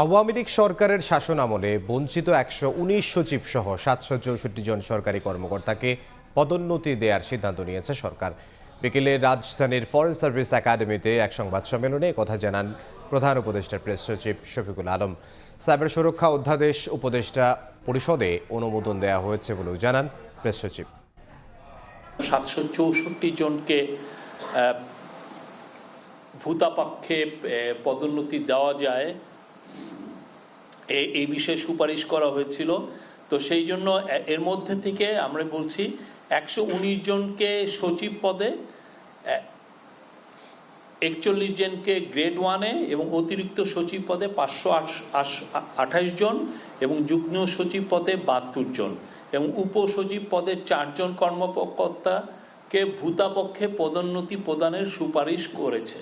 আওয়ামী লীগ সরকারের শাসনামলে বঞ্চিত ১১৯ সচিব সহ ৭৬৪ জন সরকারি কর্মকর্তাকে পদোন্নতি দেওয়ার সিদ্ধান্ত নিয়েছে সরকার। বিকেলে রাজধানীর ফরেন সার্ভিস একাডেমিতে এক সংবাদ সম্মেলনে কথা জানান প্রধান উপদেষ্টার প্রেস সচিব শফিকুল আলম। সাইবার সুরক্ষা অধ্যাদেশ উপদেষ্টা পরিষদে অনুমোদন দেওয়া হয়েছে বলেও জানান প্রেস সচিব। ৭৬৪ জনকে ভূতাপক্ষে পদোন্নতি দেওয়া যায় এই বিষয়ে সুপারিশ করা হয়েছিল। তো সেই জন্য এর মধ্যে থেকে আমরা বলছি ১১৯ জনকে সচিব পদে, ৪১ জনকে গ্রেড 1-এ এবং অতিরিক্ত সচিব পদে ৫২৮ জন এবং যুগ্ম সচিব পদে ৭২ জন এবং উপসচিব পদে ৪ জন কর্মকর্তাকে ভূতাপক্ষে পদোন্নতি প্রদানের সুপারিশ করেছে।